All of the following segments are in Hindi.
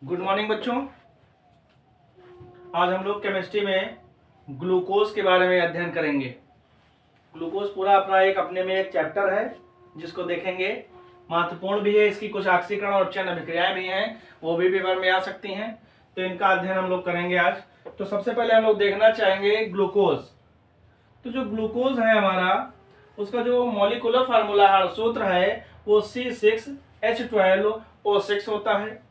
गुड मॉर्निंग बच्चों। आज हम लोग केमिस्ट्री में ग्लूकोज के बारे में अध्ययन करेंगे। ग्लूकोज पूरा अपना अपने में एक चैप्टर है जिसको देखेंगे। महत्वपूर्ण भी है, इसकी कुछ ऑक्सीकरण और अपचयन अभिक्रियाएं भी हैं, वो भी पेपर में आ सकती हैं, तो इनका अध्ययन हम लोग करेंगे आज। तो सबसे पहले हम लोग देखना चाहेंगे ग्लूकोज। तो जो ग्लूकोज है हमारा, उसका जो मॉलिक्यूलर फार्मूला सूत्र है वो C6H12O6 होता है।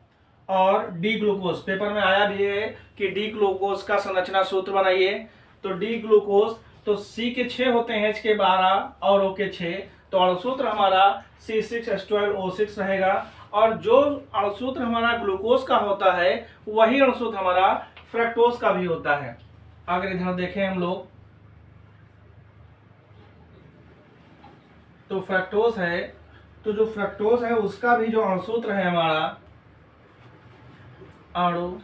और डी ग्लूकोज पेपर में आया भी है कि डी ग्लूकोज का संरचना सूत्र बनाइए। तो डी ग्लूकोज तो सी के 6 होते हैं, एच के 12 और ओ के 6, तो अणुसूत्र हमारा C6H12O6 रहेगा। और जो अणुसूत्र हमारा ग्लूकोज का होता है वही अणुसूत्र हमारा फ्रक्टोज का भी होता है। अगर इधर देखें हम लोग तो फ्रक्टोज है, तो जो फ्रक्टोज है उसका भी जो अणुसूत्र है हमारा अणु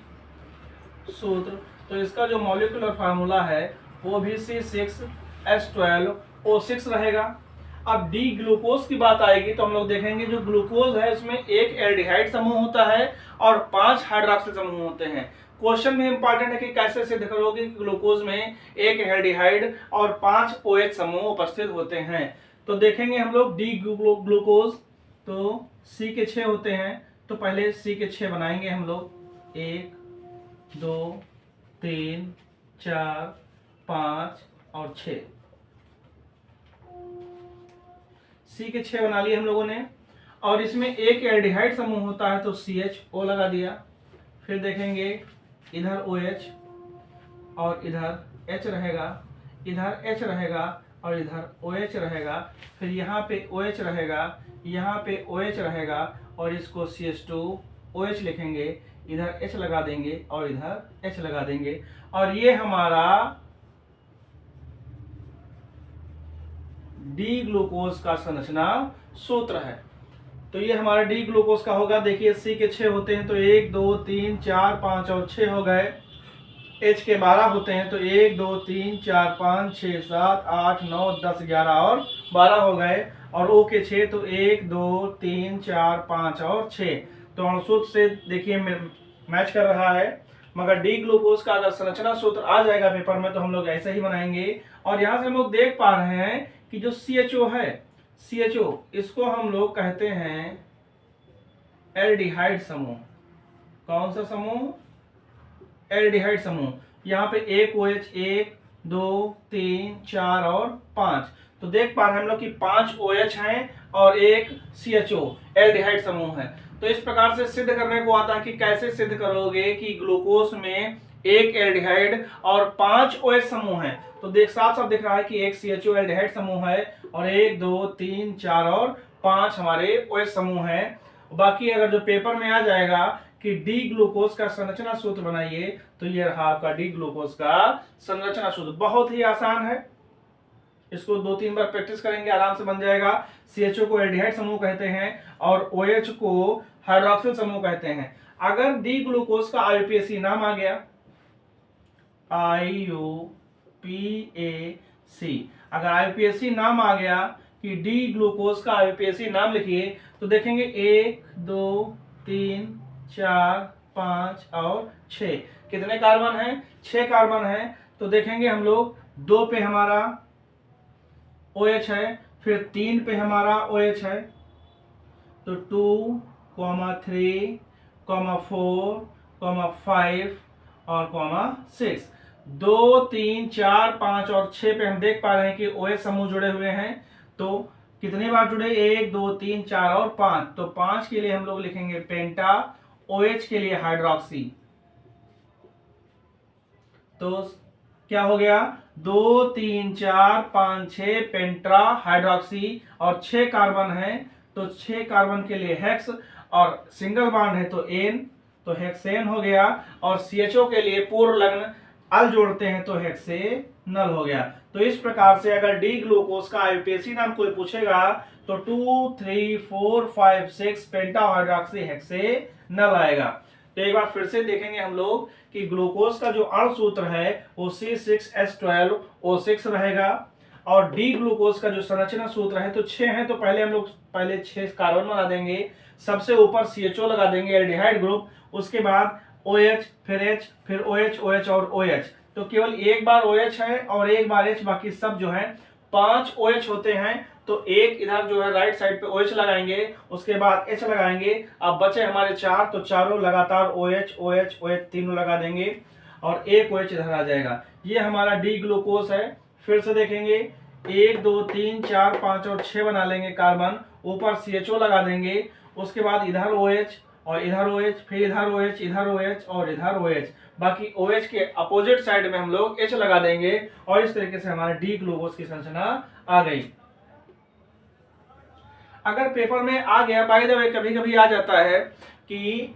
सूत्र, तो इसका जो मॉलिक्यूलर फार्मूला है वो भी C6H12O6 रहेगा। अब डी ग्लूकोज की बात आएगी तो हम लोग देखेंगे जो ग्लूकोज है उसमें एक एल्डिहाइड समूह होता है और 5 हाइड्रॉक्सिल समूह होते हैं। क्वेश्चन में इंपॉर्टेंट है कि कैसे सिद्ध करोगे कि ग्लूकोज में एक एल्डिहाइड और 5 OH समूह उपस्थित होते हैं। तो देखेंगे हम लोग डी ग्लूकोज, तो C के 6 होते हैं, तो पहले C के 6 बनाएंगे हम लोग। 1 2 3 4 5 और 6। C के 6 बना लिए हम लोगों ने। और इसमें एक एल्डिहाइड समूह होता है तो CHO लगा दिया। फिर देखेंगे इधर OH और इधर H रहेगा, इधर H रहेगा और इधर OH रहेगा। फिर यहाँ पे OH रहेगा, यहाँ पे OH रहेगा और इसको CH2OH लिखेंगे। इधर H लगा देंगे और इधर H लगा देंगे। और ये हमारा डी ग्लूकोज का संरचना सूत्र है। तो ये हमारा डी ग्लूकोज का होगा। देखिए C के 6 होते हैं तो 1 2 3 4 5 और 6 हो गए। H के 12 होते हैं तो 1 2 3 4 5 6 7 8 9 10 11 और 12 हो गए। और O के 6 तो 1 2 3 4 5 और 6। तो अणुसूत्र से देखिए मैच कर रहा है। मगर डी ग्लूकोज का अगर संरचना सूत्र आ जाएगा पेपर में तो हम लोग ऐसे ही बनाएंगे। और यहाँ से हम लोग देख पा रहे हैं कि जो CHO है, CHO इसको हम लोग कहते हैं एल्डिहाइड समूह। कौन सा समूह? एल्डिहाइड समूह। यहाँ पे एक OH 1 2 3 4 और 5। तो देख पा रहे हैं हम लोग कि 5 OH हैं और एक CHO एल्डिहाइड समूह है। तो इस प्रकार से सिद्ध करने को आता है कि कैसे सिद्ध करोगे कि ग्लूकोज में एक एल्डिहाइड और 5 OH समूह है। तो देख साफ साफ दिख रहा है कि एक CHO एल्डिहाइड समूह है और 1 2 3 4 और 5 हमारे OH समूह है। बाकी अगर जो पेपर में आ जाएगा कि डी ग्लूकोज का संरचना सूत्र बनाइए तो ये रहा आपका डी ग्लूकोज का संरचना सूत्र। बहुत ही आसान है, इसको 2-3 बार प्रैक्टिस करेंगे आराम से बन जाएगा। CHO को एल्डिहाइड समूह कहते हैं और OH को हाइड्रॉक्सिल समूह कहते हैं। अगर डी ग्लूकोज का IUPAC नाम आ गया, IUPAC, अगर IUPAC नाम आ गया कि डी ग्लूकोज का IUPAC नाम लिखिए तो देखेंगे 1 2 3 4 5 और 6। कितने कार्बन हैं? 6 कार्बन हैं। तो देखेंगे हम लोग 2 पे हमारा OH है, फिर 3 पे हमारा OH है, तो 2, 3, 4, 5 और 6। 2 3 4 5 और 6 पे हम देख पा रहे हैं कि OH समूह जुड़े हुए हैं। तो कितनी बार जुड़े? 1 2 3 4 और 5। तो 5 के लिए हम लोग लिखेंगे पेंटा, OH के लिए हाइड्रॉक्सी। तो क्या हो गया? 2 3 4 5 6 पेंट्रा हाइड्रॉक्सी और 6 कार्बन है तो 6 कार्बन के लिए हेक्स और सिंगल बॉन्ड है तो एन, तो हेक्सेन हो गया। और CHO के लिए पूर्व लग्न अल जोड़ते हैं तो हेक्सेनल हो गया। तो इस प्रकार से अगर डी ग्लूकोज का IUPAC नाम कोई पूछेगा तो 2 3 4 5 6 पेंटा हाइड्रॉक्सी हेक्सेनल आएगा। तो एक बार फिर से देखेंगे हम लोग कि ग्लूकोज का जो अणु सूत्र है वो C6H12O6 रहेगा। और डी ग्लूकोज का जो संरचना सूत्र है तो 6 है, तो पहले हम लोग पहले 6 कार्बन बना देंगे, सबसे ऊपर CHO लगा देंगे एल्डिहाइड ग्रुप, उसके बाद OH, फिर H, फिर OH, OH और OH। तो केवल एक बार OH है और एक बार H, बाकी सब जो है 5 OH होते हैं। तो एक इधर जो है राइट साइड पे OH लगाएंगे, उसके बाद H लगाएंगे, अब बचे हमारे 4, तो चारों लगातार OH, OH, OH तीनों लगा देंगे और एक OH इधर आ जाएगा। ये हमारा डी ग्लूकोज है। फिर से देखेंगे 1 2 3 4 5 और 6 बना लेंगे कार्बन, ऊपर CHO लगा देंगे, उसके बाद इधर OH और इधर OH, फिर इधर OH, इधर OH और इधर OH, बाकी OH के अपोजिट साइड में हम लोग H लगा देंगे और इस तरीके से हमारे डी ग्लूकोज की संरचना आ गई। अगर पेपर में आ गया, बाय द वे कभी कभी आ जाता है कि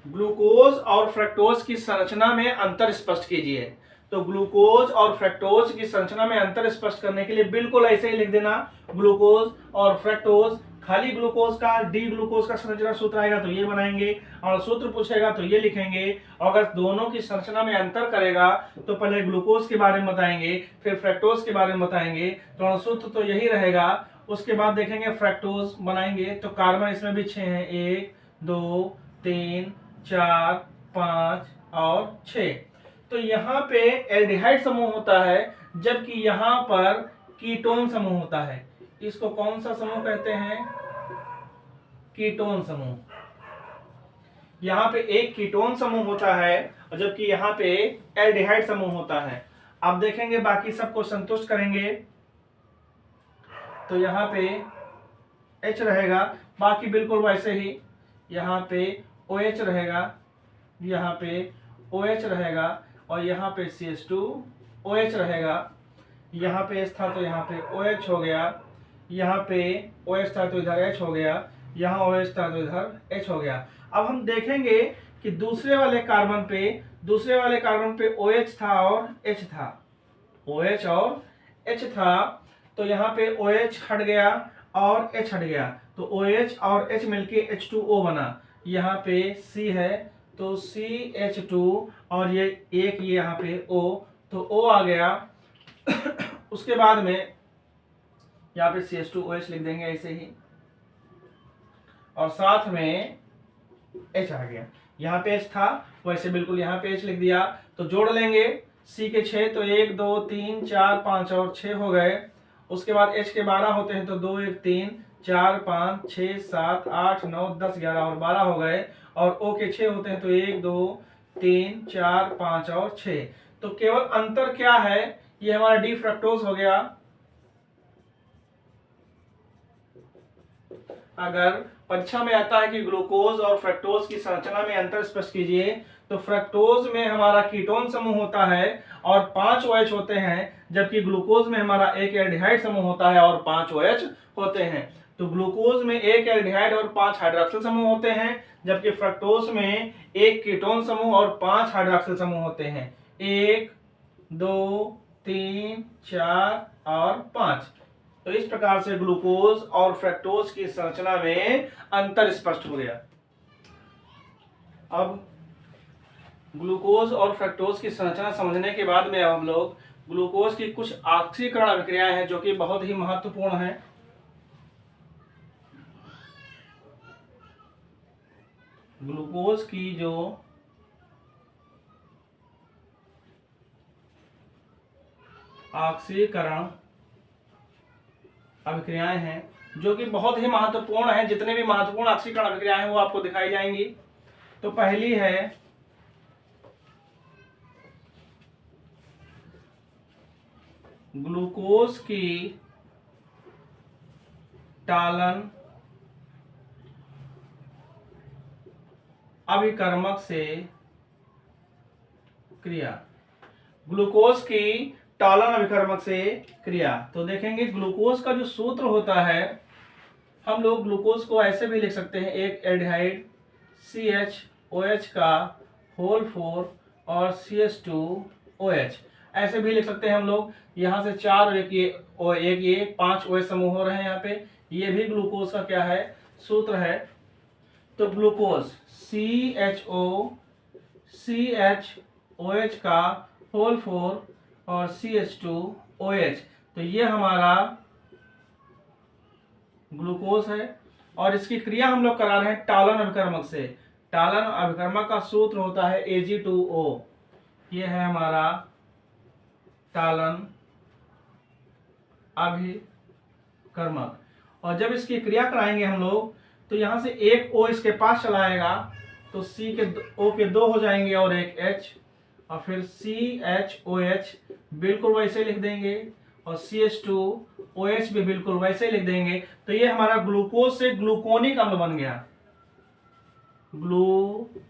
ग्लूकोज और फ्रक्टोज की संरचना में अंतर स्पष्ट कीजिए, तो ग्लूकोज और फ्रक्टोज की संरचना में अंतर स्पष्ट करने के लिए बिल्कुल ऐसे ही लिख देना, ग्लूकोज और फ्रक्टोज। खाली ग्लूकोज का डी ग्लूकोज का संरचना सूत्र आएगा तो ये बनाएंगे, और सूत्र पूछेगा तो ये लिखेंगे। अगर दोनों की संरचना में अंतर करेगा तो पहले ग्लूकोज के बारे में बताएंगे, फिर फ्रक्टोज के बारे में बताएंगे, तो सूत्र तो यही रहेगा। उसके बाद देखेंगे फ्रक्टोज बनाएंगे, तो कार्बन इसमें भी 6 हैं, 1 2 3 4 5 और 6। तो यहाँ पे एल्डिहाइड समूह होता है, जबकि यहाँ पर कीटोन समूह होता है। इसको कौन सा समूह कहते हैं? कीटोन समूह। यहाँ पे एक कीटोन समूह होता है और जबकि यहाँ पे एल्डिहाइड समूह होता है। अब देखेंगे बाकी सबको संतुष्ट करेंगे, तो यहाँ पे H रहेगा, बाकी बिल्कुल वैसे ही। यहाँ पे OH रहेगा, यहाँ पे OH रहेगा और यहाँ पे CH2OH रहेगा। यहाँ पे H था तो यहाँ पे OH हो गया, यहाँ पे OH था तो इधर H हो गया, यहाँ OH था तो इधर H हो गया। अब हम देखेंगे कि दूसरे वाले कार्बन पे OH था और H था, OH और H था, तो यहाँ पे OH हट गया और H हट गया, तो OH और H मिलके H2O बना। यहाँ पे C है तो CH2 और ये एक ये यहाँ पे O, तो O आ गया। उसके बाद में यहाँ पे CH2OH लिख देंगे ऐसे ही, और साथ में H आ गया। यहाँ पे H था वैसे बिल्कुल यहाँ पे H लिख दिया, तो जोड़ लेंगे C के 6, तो 1 2 3 4 5 और 6 हो गए। उसके बाद H के 12 होते हैं, तो 2 1 3 4 5 6 7 8 9 10 11 और 12 हो गए। और O के 6 होते हैं, तो 1 2 3 4 5 और 6। तो केवल अंतर क्या है, ये हमारा डी फ्रक्टोज हो गया। अगर परीक्षा में आता है कि ग्लूकोज और फ्रक्टोज की संरचना में अंतर स्पष्ट कीजिए, तो फ्रक्टोज में हमारा कीटोन समूह होता है और 5 OH होते हैं, जबकि ग्लूकोज में हमारा एक एल्डिहाइड समूह होता है और 5 OH होते हैं। तो ग्लूकोज में एक एल्डिहाइड और 5 हाइड्रॉक्सिल समूह होते हैं, जबकि फ्रक्टोज में एक कीटोन समूह और 5 हाइड्रॉक्सिल समूह होते हैं, 1 2 3 4 और 5। तो इस प्रकार से ग्लूकोज और फ्रक्टोज की संरचना में अंतर स्पष्ट हो गया। अब ग्लूकोज और फ्रक्टोज की संरचना समझने के बाद में अब हम लोग ग्लूकोज की कुछ ऑक्सीकरण अभिक्रियाएं हैं जो कि बहुत ही महत्वपूर्ण हैं। ग्लूकोज की जो ऑक्सीकरण अभिक्रियाएं हैं जो कि बहुत ही महत्वपूर्ण हैं, जितने भी महत्वपूर्ण ऑक्सीकरण अभिक्रियाएं हैं वो आपको दिखाई जाएंगी। तो पहली है ग्लूकोज की टालन अभिकर्मक से क्रिया। ग्लूकोज की टालन अभिकर्मक से क्रिया। तो देखेंगे ग्लूकोज का जो सूत्र होता है, हम लोग ग्लूकोज को ऐसे भी लिख सकते हैं, एक एल्डिहाइड CHOH का होल 4 और CH2OH, ऐसे भी लिख सकते हैं हम लोग। यहाँ से 4 और एक ये 5 OH समूह हो रहे हैं यहाँ पे, ये भी ग्लूकोज का क्या है, सूत्र है। तो ग्लूकोज CHOH का होल 4 और CH2OH, तो ये हमारा ग्लूकोज है। और इसकी क्रिया हम लोग करा रहे हैं टालन अभिकर्मक से। टालन अभिकर्मक का सूत्र होता है Ag2O। ये है हमारा टालन अभिकर्मक। और जब इसकी क्रिया कराएंगे हम लोग तो यहां से एक O इसके पास चलाएगा तो C के O के 2 हो जाएंगे और एक H, और फिर CHOH बिल्कुल वैसे लिख देंगे और CH2OH भी बिल्कुल वैसे लिख देंगे। तो ये हमारा ग्लूकोज से ग्लूकोनिक अम्ल बन गया, ग्लूकोनिक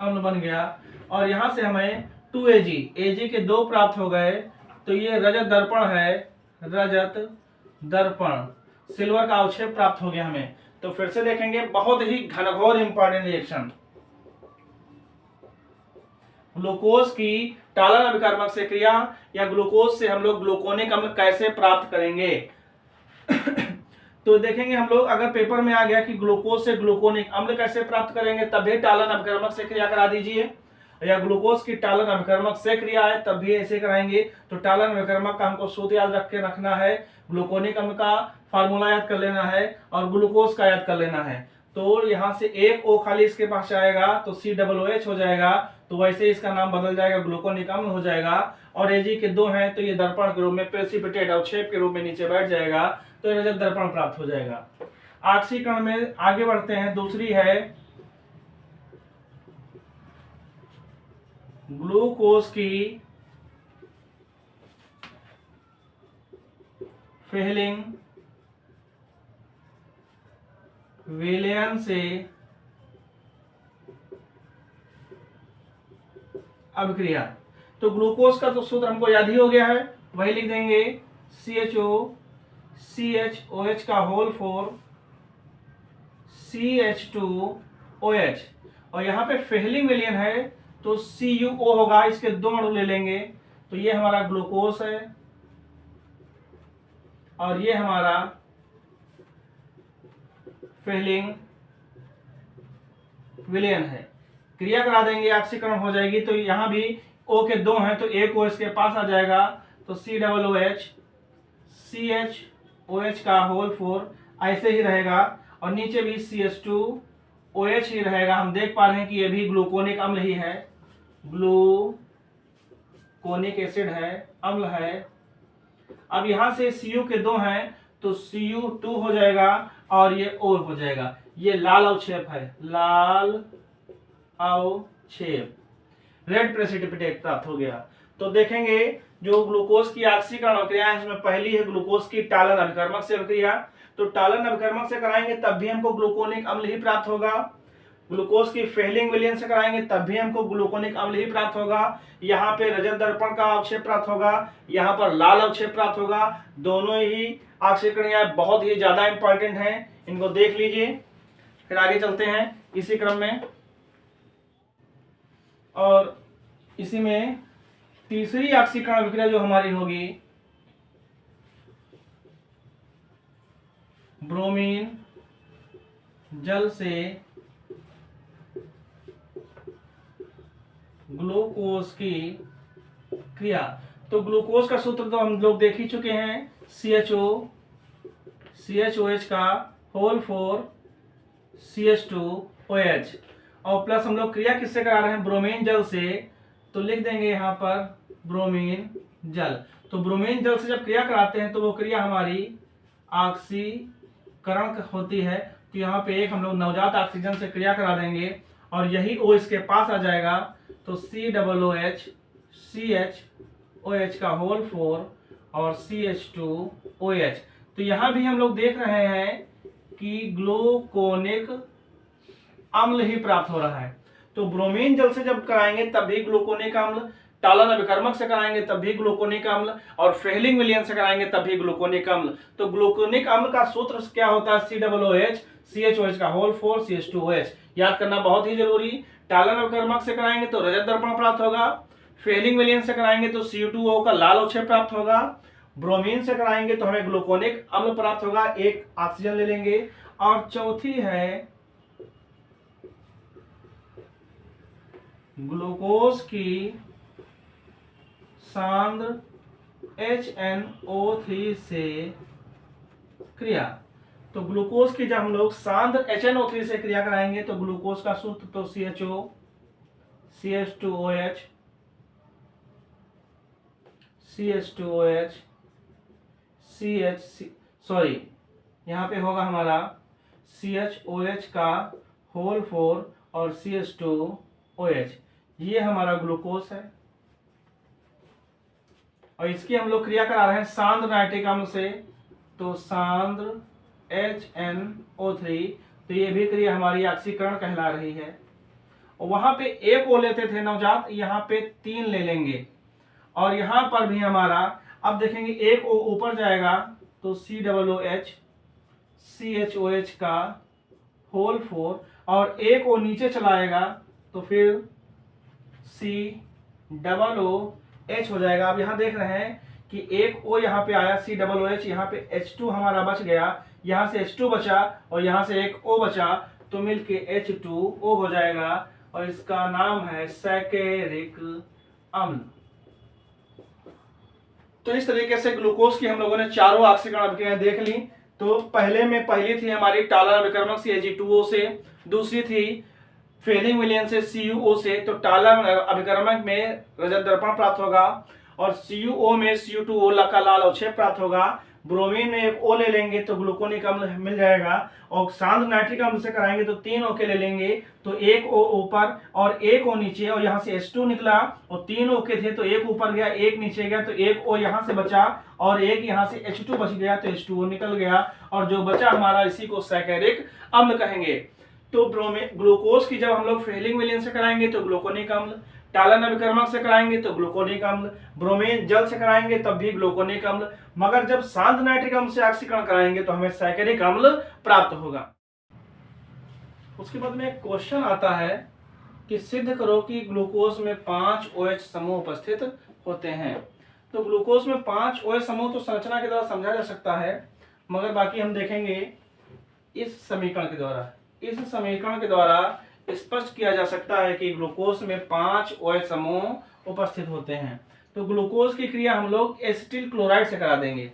अम्ल बन गया। और यहां से हमें 2Ag, Ag के 2 प्राप्त हो गए। तो ये रजत दर्पण है, रजत दर्पण, सिल्वर का अवक्षेप प्राप्त हो गया हमें। तो फिर से देखेंगे, बहुत ही घनघोर इंपॉर्टेंट रिएक्शन। ग्लूकोज की टालन अभिकर्मक से क्रिया या ग्लूकोज से हम लोग ग्लूकोनिक अम्ल कैसे प्राप्त करेंगे। तो देखेंगे हम लोग, अगर पेपर में आ गया कि ग्लूकोज से ग्लूकोनिक अम्ल कैसे प्राप्त करेंगे, तब भी टालन अभिकर्मक से क्रिया करा दीजिए। या ग्लूकोज की टालन अभिकर्मक से क्रिया है तब भी ऐसे कराएंगे। तो टालन अभिकर्मक का हमको सूत्र याद रखना है, ग्लूकोनिक अम्ल का फार्मूला याद कर लेना है और ग्लूकोज का याद कर लेना है। तो यहाँ से एक O खाली इसके पास आएगा तो COOH हो जाएगा। तो वैसे इसका नाम बदल जाएगा, ग्लूकोनिक अम्ल हो जाएगा। और Ag के 2 हैं तो ये दर्पण के रूप में, प्रेसिपिटेट अवक्षेप के रूप में नीचे बैठ जाएगा। तो रजत दर्पण प्राप्त हो जाएगा। ऑक्सीकरण में आगे बढ़ते हैं। दूसरी है ग्लूकोज की फेहलिंग विलयन से अभिक्रिया। तो ग्लूकोज का तो सूत्र हमको याद ही हो गया है, वही लिख देंगे CHOH का होल 4 CH2OH। और यहाँ पे फेहलिंग विलयन है तो CuO होगा, इसके 2 अणु ले लेंगे। तो ये हमारा ग्लूकोज है और ये हमारा फेहलिंग विलयन है। क्रिया करा देंगे, ऑक्सीकरण हो जाएगी। तो यहाँ भी O के 2 हैं तो एक O इसके पास आ जाएगा तो COOH, CHOH का होल 4 ऐसे ही रहेगा। और नीचे भी CH2OH ही रहेगा। हम देख पा रहे हैं कि ये भी ग्लूकोनिक अम्ल ही है, ग्लूकोनिक एसिड है, अम्ल है। अब यहां से Cu के 2 हैं तो Cu2 हो जाएगा और ये O हो जाएगा। ये लाल अवक्षेप है, लाल अवक्षेप, रेड प्रेसिपिटेट प्राप्त हो गया। तो देखेंगे जो ग्लूकोज की ऑक्सीकरण अभिक्रिया है इसमें पहली है ग्लूकोज की टालन अभिकर्मक से अभिक्रिया। तो टालन अभिकर्मक से कराएंगे तब भी हमको ग्लूकोनिक अम्ल ही प्राप्त होगा। ग्लूकोज की फेहलिंग विलयन से कराएंगे तब भी हमको ग्लूकोनिक अम्ल ही प्राप्त होगा। यहाँ पे रजत दर्पण का अवक्षेप प्राप्त होगा, यहाँ पर लाल अवक्षेप प्राप्त होगा। दोनों ही ऑक्सीकरण बहुत ही ज्यादा इंपॉर्टेंट हैं, इनको देख लीजिए। फिर आगे चलते हैं इसी क्रम में। और इसी में तीसरी ऑक्सीकरण अभिक्रिया जो हमारी होगी, ब्रोमीन जल से ग्लूकोज की क्रिया। तो ग्लूकोज का सूत्र तो हम लोग देख ही चुके हैं, CHOH का होल 4 CH2OH। और प्लस हम लोग क्रिया किससे करा रहे हैं, ब्रोमीन जल से। तो लिख देंगे यहाँ पर ब्रोमीन जल। तो ब्रोमीन जल से जब क्रिया कराते हैं तो वो क्रिया हमारी ऑक्सीकरण होती है। तो यहाँ पे एक हम लोग नवजात ऑक्सीजन से क्रिया करा देंगे और यही O इसके पास आ जाएगा तो COOH, CHOH का होल 4 और CH2OH। तो यहाँ भी हम लोग देख रहे हैं कि ग्लूकोनिक अम्ल ही प्राप्त हो रहा है। तो ब्रोमीन जल से जब कराएंगे तब भी ग्लूकोनिक अम्ल, टालन अभिकर्मक से कराएंगे तब भी ग्लूकोनिक अम्ल, और फेहलिंग विलयन से कराएंगे तब भी ग्लूकोनिक अम्ल। तो ग्लूकोनिक अम्ल का सूत्र क्या होता है, COOH, CHOH का होल 4 CH2OH। याद करना बहुत ही जरूरी। टालन अभिकर्मक से कराएंगे तो रजत दर्पण प्राप्त होगा, फेहलिंग विलयन से कराएंगे तो Cu2O का लाल अवक्षेप प्राप्त होगा, ब्रोमीन से कराएंगे तो हमें ग्लूकोनिक अम्ल प्राप्त होगा, एक ऑक्सीजन ले लेंगे। और चौथी है ग्लूकोज की सांद्र HNO3 से क्रिया। तो ग्लूकोज की जब हम लोग सांद्र HNO3 से क्रिया कराएंगे तो ग्लूकोज का सूत्र तो CHO CH2OH CH2OH सॉरी यहाँ पे होगा हमारा CHOH का होल 4 और CH2OH, ये हमारा ग्लूकोज है। और इसकी हम लोग क्रिया करा रहे हैं सांद्र नाइट्रिक अम्ल से, तो सांद्र HNO3, तो ये भी क्रिया हमारी ऑक्सीकरण कहला रही है। और वहां पे एक O लेते थे नवजात, यहाँ पे 3 ले लेंगे। और यहाँ पर भी हमारा अब देखेंगे एक O ऊपर जाएगा तो COOH CHOH का होल 4, और एक O नीचे चलाएगा तो फिर COOH हो जाएगा। अब यहाँ देख रहे हैं कि एक O यहाँ पे आया COOH, यहाँ पे H2 हमारा बच गया, यहाँ से H2 बचा और यहाँ से एक O बचा, तो मिलके H2O हो जाएगा और इसका नाम है सैकेरिक अम्ल। तो इस तरीके से ग्लूकोज की हम लोगों ने चारों ऑक्सीकरण अभिक्रियाएं देख ली। तो पहली थी हमारी टालर अभिकर्मक से Ag2O से, दूसरी थी फेलिंग विलयन से CuO से। तो टालर अभिकर्मक में रजत दर्पण प्राप्त होगा और CuO में Cu2O का लाल अवक्षेप प्राप्त होगा। ब्रोमीन में एक O ले लेंगे तो ग्लूकोनिक अम्ल मिल जाएगा। और सांद्र नाइट्रिक अम्ल से कराएंगे तो 3 O के ले लेंगे, तो एक O ऊपर और एक O नीचे, और यहाँ से H2 निकला और 3 O के थे तो एक ऊपर गया एक नीचे गया, तो एक O यहाँ से बचा और एक यहाँ से H2 बच गया, तो H2O निकल गया और जो बचा हमारा इसी को सैकेरिक अम्ल कहेंगे। तो ग्लूकोज की जब हम लोग फेलिंग विलयन से कराएंगे तो ग्लूकोनिक अम्ल, टालन अभिकर्मक से कराएंगे तो ग्लूकोनिक अम्ल, ब्रोमीन जल से कराएंगे तब भी ग्लूकोनिक अम्ल, मगर जब सांद्र नाइट्रिक अम्ल से ऑक्सीकरण कराएंगे तो हमें सैकेरिक अम्ल प्राप्त होगा। उसके बाद में एक क्वेश्चन आता है कि सिद्ध करो कि ग्लूकोज में 5 OH समूह उपस्थित होते हैं। तो ग्लूकोज में 5 OH समूह तो संरचना के द्वारा समझा जा सकता है, मगर बाकी हम देखेंगे इस समीकरण के द्वारा। इस समीकरण के द्वारा स्पष्ट किया जा सकता है कि ग्लूकोज में 5 OH समूह उपस्थित होते हैं। तो ग्लूकोज की क्रिया हम लोग एसिटिल क्लोराइड से करा देंगे।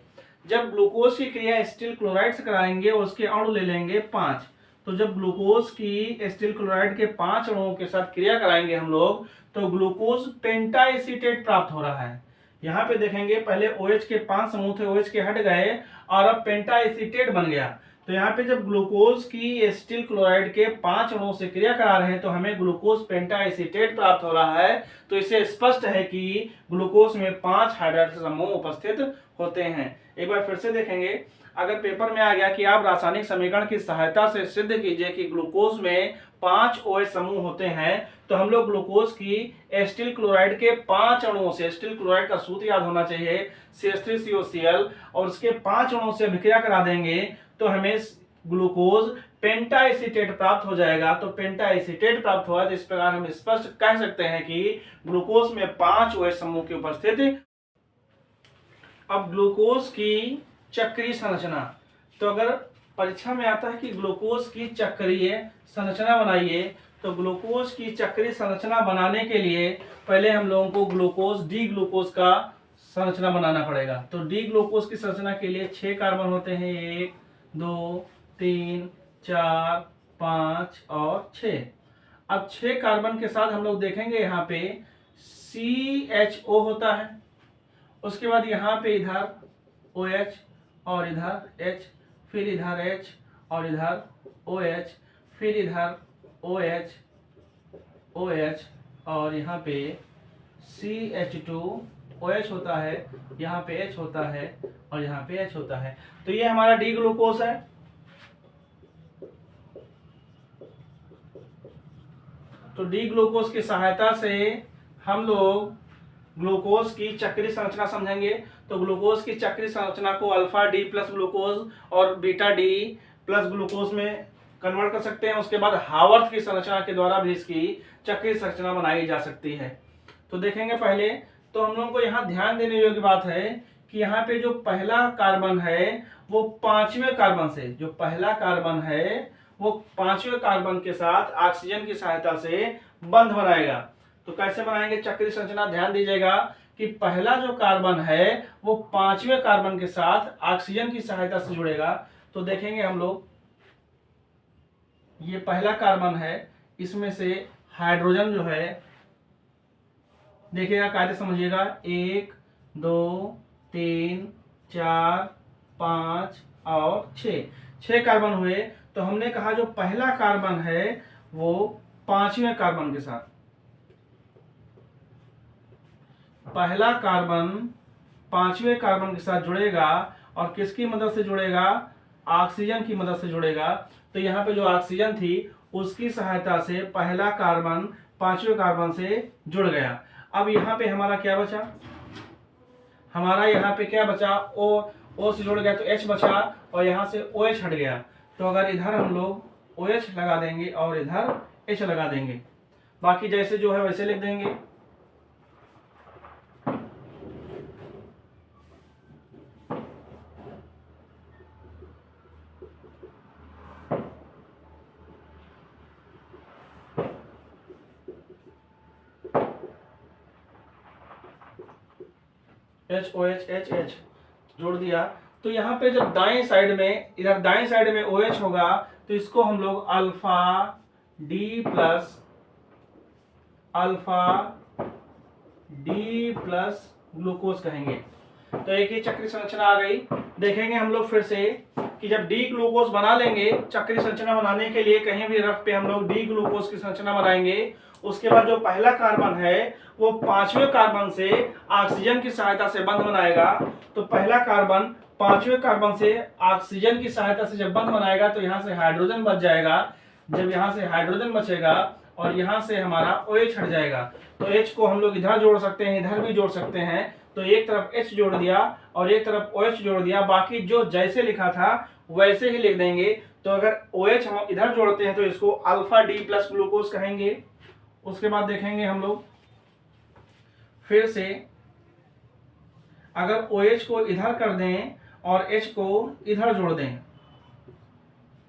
जब ग्लूकोज की क्रिया एसिटिल क्लोराइड से कराएंगे उसके अणु ले लेंगे 5। तो जब ग्लूकोज की एसिटिल क्लोराइड के 5 अणुओं के साथ क्रिया कराएंगे हम लोग तो ग्लूकोज पेंटाएसीटेट प्राप्त हो रहा है। यहाँ पे देखेंगे पहले OH के 5 समूह थे, OH के हट गए और अब पेंटाएसीटेट बन गया। तो यहाँ पे जब ग्लूकोज की एसिटिल क्लोराइड के 5 अणुओं से क्रिया करा रहे हैं तो हमें ग्लूकोज पेंटाएसीटेट प्राप्त हो रहा है। तो इससे स्पष्ट है कि ग्लूकोज में 5 हाइड्रोक्साइड समूह उपस्थित होते हैं। एक बार फिर से देखेंगे, अगर पेपर में आ गया कि आप रासायनिक समीकरण की सहायता से सिद्ध कीजिए कि ग्लूकोज में 5 OH समूह होते हैं, तो हम लोग ग्लूकोज की एसिटिल क्लोराइड के 5 अणुओं से, एसिटिल क्लोराइड का सूत्र याद होना चाहिए CH3COCl, और उसके 5 अणुओं से अभिक्रिया करा देंगे तो हमें ग्लूकोज पेंटाएसीटेट प्राप्त हो जाएगा। तो पेंटाएसीटेट प्राप्त हुआ तो इस प्रकार हम स्पष्ट कह सकते हैं कि ग्लूकोज में 5 OH समूह की उपस्थिति। अब ग्लूकोज की चक्रीय संरचना, तो अगर परीक्षा में आता है कि ग्लूकोज की चक्रीय संरचना बनाइए, तो ग्लूकोज की चक्रीय संरचना बनाने के लिए पहले हम लोगों को ग्लूकोज डी ग्लूकोज का संरचना बनाना पड़ेगा। तो डी ग्लूकोज की संरचना के लिए 6 कार्बन होते हैं, 1 2 3 4 5 और 6। अब 6 कार्बन के साथ हम लोग देखेंगे यहाँ पे CHO होता है, उसके बाद यहाँ पे इधर OH और इधर H, फिर इधर H और इधर OH, फिर इधर OH OH और यहाँ पे CH2OH होता है, यहाँ पे H होता है और यहाँ पे H होता है। तो ये हमारा डी ग्लूकोज है। तो डी ग्लूकोज की सहायता से हम लोग ग्लूकोज की चक्रीय संरचना समझेंगे। तो ग्लूकोज की चक्रीय संरचना को अल्फा डी प्लस ग्लूकोज और बीटा डी प्लस ग्लूकोज में कन्वर्ट कर सकते हैं। उसके बाद हावर्थ की संरचना के द्वारा भी इसकी चक्रीय संरचना बनाई जा सकती है। तो देखेंगे पहले, तो हम लोगों को यहाँ ध्यान देने योग्य बात है कि यहाँ पे जो पहला कार्बन है वो 5वें कार्बन से, जो पहला कार्बन है वो 5वें कार्बन के साथ ऑक्सीजन की सहायता से बंध बनाएगा। तो कैसे बनाएंगे चक्रीय संरचना, ध्यान दीजिएगा कि पहला जो कार्बन है वो पांचवें कार्बन के साथ ऑक्सीजन की सहायता से जुड़ेगा। तो देखेंगे हम लोग, ये पहला कार्बन है, इसमें से हाइड्रोजन जो है, देखिएगा कार्य समझिएगा, 1 2 3 4 5 और 6 कार्बन हुए। तो हमने कहा जो पहला कार्बन है वो पांचवें कार्बन के साथ, पहला कार्बन पांचवें कार्बन के साथ जुड़ेगा और किसकी मदद से जुड़ेगा, ऑक्सीजन की मदद से जुड़ेगा। तो यहाँ पे जो ऑक्सीजन थी उसकी सहायता से पहला कार्बन पांचवें कार्बन से जुड़ गया। अब यहाँ पे हमारा क्या बचा, हमारा यहाँ पे क्या बचा, O से जुड़ गया तो H बचा और यहाँ से OH हट गया। तो अगर इधर हम लोग OH लगा देंगे और इधर H लगा देंगे, बाकी जैसे जो है वैसे लिख देंगे। HOH जोड़ दिया। तो यहाँ पे जब दाएं साइड में, इधर दाएं साइड में OH होगा तो इसको हम लोग अल्फा डी प्लस ग्लूकोज कहेंगे। तो एक ही चक्रीय संरचना आ गई। देखेंगे हम लोग फिर से कि जब डी ग्लूकोज बना लेंगे, चक्रीय संरचना बनाने के लिए कहीं भी रफ पे हम लोग डी ग्लूकोज की संरचना बनाएंगे। उसके बाद जो पहला कार्बन है वो पांचवें कार्बन से ऑक्सीजन की सहायता से बंध बनाएगा। तो पहला कार्बन पांचवें कार्बन से ऑक्सीजन की सहायता से जब बंध बनाएगा तो यहाँ से हाइड्रोजन बच जाएगा। जब यहाँ से हाइड्रोजन बचेगा और यहाँ से हमारा OH हट जाएगा, तो H को हम लोग इधर जोड़ सकते हैं, इधर भी जोड़ सकते हैं। तो एक तरफ H जोड़ दिया और एक तरफ OH जोड़ दिया, बाकी जो जैसे लिखा था वैसे ही लिख देंगे। तो अगर OH हम इधर जोड़ते हैं तो इसको अल्फा डी प्लस ग्लूकोज कहेंगे। उसके बाद देखेंगे हम लोग फिर से, अगर OH को इधर कर दें और H को इधर जोड़ दें,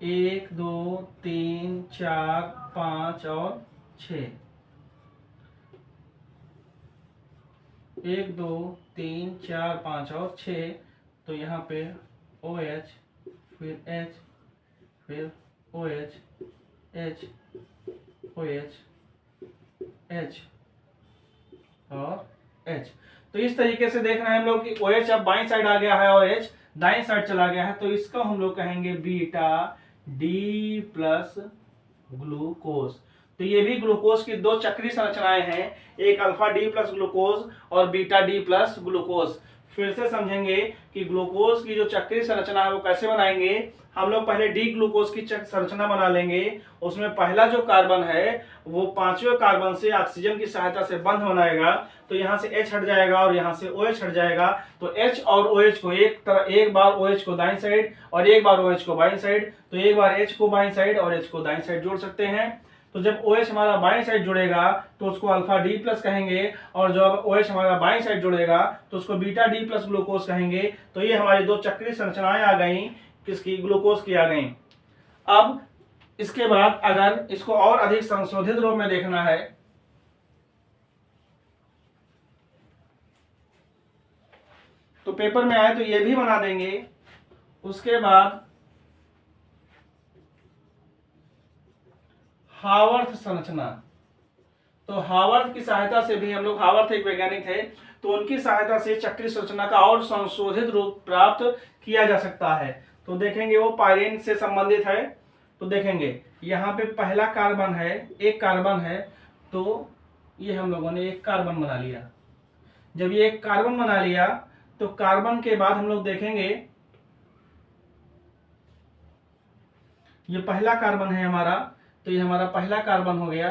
1 2 3 4 5 और 6, 1 2 3 4 5 और 6। तो यहाँ पे OH फिर H फिर OH H OH H और H। तो इस तरीके से देख रहे हैं हम लोग कि OH अब बाईं साइड आ गया है और H दाईं साइड चला गया है। तो इसको हम लोग कहेंगे बीटा डी प्लस ग्लूकोज। तो ये भी ग्लूकोज की दो चक्रीय संरचनाएं हैं, एक अल्फा डी प्लस ग्लूकोज और बीटा डी प्लस ग्लूकोज। फिर से समझेंगे कि ग्लूकोज की जो चक्रीय संरचना है वो कैसे बनाएंगे। हम लोग पहले डी ग्लूकोज की संरचना बना लेंगे। उसमें पहला जो कार्बन है वो पांचवें कार्बन से ऑक्सीजन की सहायता से बंध बनाएगा। तो यहाँ से H हट जाएगा और यहाँ से OH हट जाएगा। तो H और OH को एक बार OH को दाईं साइड और एक बार OH को बाईं साइड, तो एक बार H को बाईं साइड और H को दाईं साइड जोड़ सकते हैं। तो जब OH हमारा बाईं साइड जुड़ेगा तो उसको अल्फा डी प्लस कहेंगे, और जब OH हमारा बाईं साइड जुड़ेगा तो उसको बीटा डी प्लस ग्लूकोज कहेंगे। तो ये हमारी दो चक्रीय संरचनाएं आ गई, किसकी, ग्लूकोज की आ गई। अब इसके बाद अगर इसको और अधिक संशोधित रूप में देखना है तो पेपर में आए तो ये भी बना देंगे। उसके बाद हावर्थ संरचना, तो हावर्थ की सहायता से भी हम लोग, हावर्थ एक वैज्ञानिक थे, तो उनकी सहायता से चक्रीय संरचना का और संशोधित रूप प्राप्त किया जा सकता है। तो देखेंगे वो पायरीन से संबंधित है। तो देखेंगे यहाँ पे पहला कार्बन है, एक कार्बन है, तो ये हम लोगों ने एक कार्बन बना लिया। जब ये एक कार्बन बना लिया तो कार्बन के बाद हम लोग देखेंगे ये पहला कार्बन है हमारा, तो ये हमारा पहला कार्बन हो गया।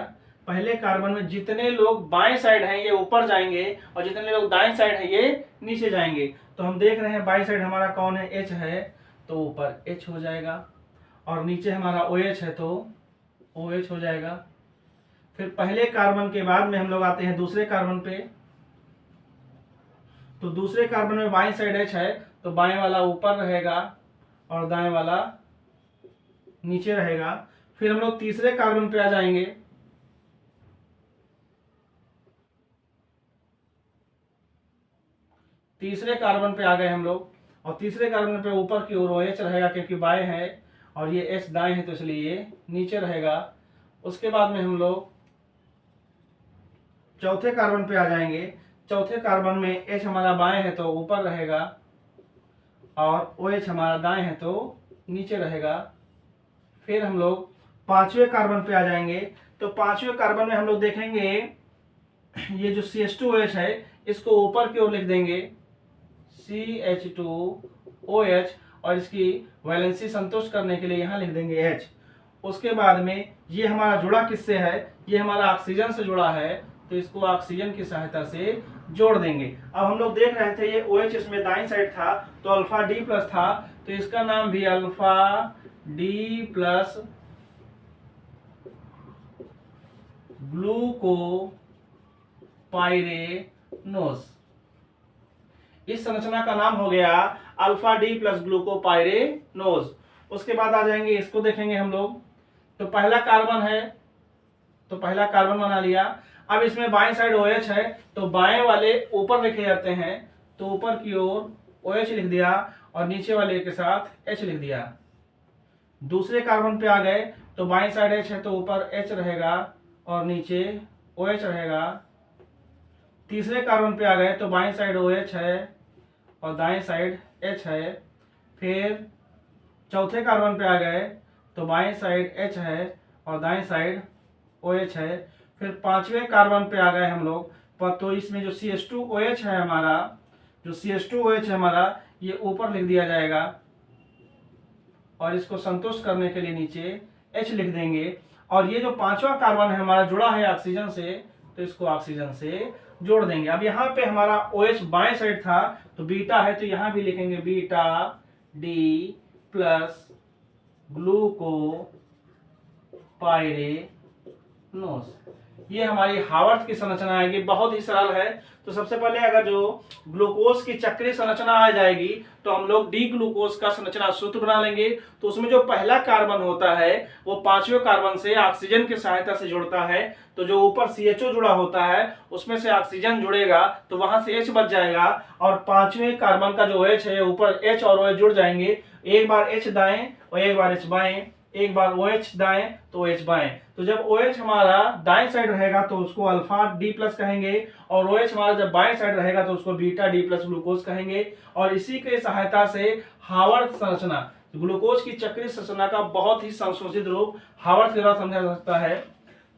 पहले कार्बन में जितने लोग बाएं साइड हैं ये ऊपर जाएंगे और जितने लोग दाएं साइड हैं ये नीचे जाएंगे। तो हम देख रहे हैं बाएं साइड हमारा कौन है, H है, तो ऊपर H हो जाएगा, और नीचे हमारा OH है तो OH हो जाएगा। फिर पहले कार्बन के बाद में हम लोग आते हैं दूसरे कार्बन पे। तो दूसरे कार्बन में बाएं साइड H है तो बाएं वाला ऊपर रहेगा और दाएं वाला नीचे रहेगा। फिर हम लोग तीसरे कार्बन पे आ जाएंगे। तीसरे कार्बन पे आ गए हम लोग, और तीसरे कार्बन पे ऊपर की ओर OH रहेगा क्योंकि बाएं है, और ये H दाएं है तो इसलिए ये नीचे रहेगा। उसके बाद में हम लोग चौथे कार्बन पे आ जाएंगे। चौथे कार्बन में H हमारा बाएं है तो ऊपर रहेगा, और OH हमारा दाएं है तो नीचे रहेगा। फिर हम लोग पांचवें कार्बन पे आ जाएंगे। तो पांचवें कार्बन में हम लोग देखेंगे ये जो CH2OH है इसको ऊपर की ओर लिख देंगे CH2OH, और इसकी वैलेंसी संतुष्ट करने के लिए यहाँ लिख देंगे H। उसके बाद में ये हमारा जुड़ा किससे है, ये हमारा ऑक्सीजन से जुड़ा है, तो इसको ऑक्सीजन की सहायता से जोड़ देंगे। अब हम लोग देख रहे थे ये OH इसमें दाईं साइड था तो अल्फा D प्लस था, तो इसका नाम भी अल्फा D प्लस ग्लूकोपाइरेनोज, इस संरचना का नाम हो गया अल्फा D प्लस ग्लूकोपाइरेनोज। उसके बाद आ जाएंगे, इसको देखेंगे हम लोग। तो पहला कार्बन है तो पहला कार्बन बना लिया। अब इसमें बाएं साइड OH है तो बाएं वाले ऊपर लिखे जाते हैं, तो ऊपर की ओर OH लिख दिया और नीचे वाले के साथ H लिख दिया। दूसरे कार्बन पे आ गए तो बाएं साइड H है तो ऊपर H रहेगा और नीचे OH रहेगा। तीसरे कार्बन पे आ गए तो बाएं साइड OH है और दाएं साइड H है। फिर चौथे कार्बन पे आ गए तो बाएं साइड H है और दाएं साइड OH है। फिर पांचवें कार्बन पे आ गए हम लोग, तो इसमें जो CH2OH है हमारा, जो CH2OH है हमारा, ये ऊपर लिख दिया जाएगा और इसको संतुष्ट करने के लिए नीचे H लिख देंगे। और ये जो पांचवा कार्बन है हमारा जुड़ा है ऑक्सीजन से, तो इसको ऑक्सीजन से जोड़ देंगे। अब यहाँ पे हमारा OH बाएं साइड था तो बीटा है, तो यहाँ भी लिखेंगे बीटा D प्लस ग्लूकोपाइरेनोज। ये हमारी हावर्थ की संरचना आएगी, बहुत ही सरल है। तो सबसे पहले अगर जो ग्लूकोज की चक्रीय संरचना आ जाएगी तो हम लोग डी ग्लूकोज का संरचना सूत्र बना लेंगे। तो उसमें जो पहला कार्बन होता है वो पांचवें कार्बन से ऑक्सीजन की सहायता से जुड़ता है, तो जो ऊपर CHO जुड़ा होता है उसमें से ऑक्सीजन जुड़ेगा तो वहां से H बच जाएगा, और पांचवें कार्बन का जो OH है ऊपर H और OH जुड़ जाएंगे। एक बार H दाएं और एक बार H बाएं, एक बार OH दाएं तो OH बाएं। तो जब OH हमारा दाएं साइड रहेगा तो उसको अल्फा D प्लस कहेंगे, और OH हमारा जब बाएं साइड रहेगा तो उसको बीटा D प्लस ग्लूकोज कहेंगे। और इसी के सहायता से हावर्थ संरचना, ग्लूकोज की चक्रीय संरचना का बहुत ही संशोधित रूप हावर्थ के द्वारा समझा जा सकता है।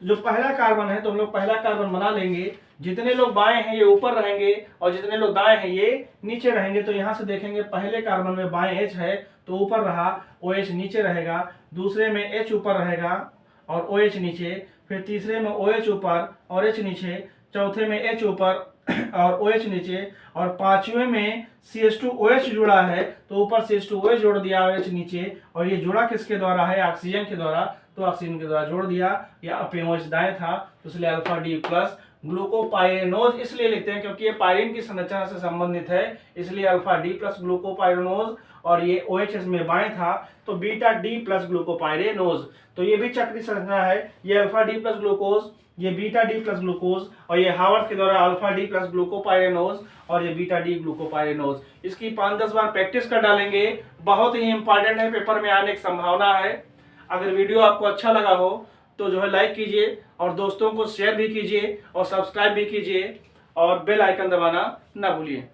जो पहला कार्बन है तो हम लोग पहला कार्बन बना लेंगे। जितने लोग बाएं हैं ये ऊपर रहेंगे और जितने लोग दाएं हैं ये नीचे रहेंगे। तो यहाँ से देखेंगे पहले कार्बन में बाएं H है तो ऊपर रहा, OH नीचे रहेगा। दूसरे में H ऊपर रहेगा और OH नीचे। फिर तीसरे में OH ऊपर और H नीचे। चौथे में H ऊपर और OH नीचे। और पांचवें में CH2OH जुड़ा है तो ऊपर CH2OH जोड़ दिया और H नीचे। और ये जुड़ा किसके द्वारा है, ऑक्सीजन के द्वारा, तो ऑक्सीजन के द्वारा जोड़ दिया। या OH दाएं था तो इसलिए अल्फा D प्लस ग्लूकोपाइरेनोज इसलिए लिखते हैं क्योंकि ये पायरीन की संरचना से संबंधित है, इसलिए अल्फा D प्लस ग्लूकोपाइरेनोज। और ये OH में बाएं था तो बीटा D प्लस ग्लूकोपाइरेनोज। तो ये भी चक्रीय संरचना है, ये अल्फा D प्लस ग्लूकोज, ये बीटा D प्लस ग्लूकोज, और ये हावर्थ के द्वारा अल्फा D प्लस ग्लूकोपाइरेनोज और ये बीटा D ग्लूकोपाइरेनोज। इसकी 5-10 बार प्रैक्टिस कर डालेंगे, बहुत ही इंपॉर्टेंट है, पेपर में आने की संभावना है। अगर वीडियो आपको अच्छा लगा हो तो जो है लाइक कीजिए और दोस्तों को शेयर भी कीजिए और सब्सक्राइब भी कीजिए और बेल आइकन दबाना ना भूलिए।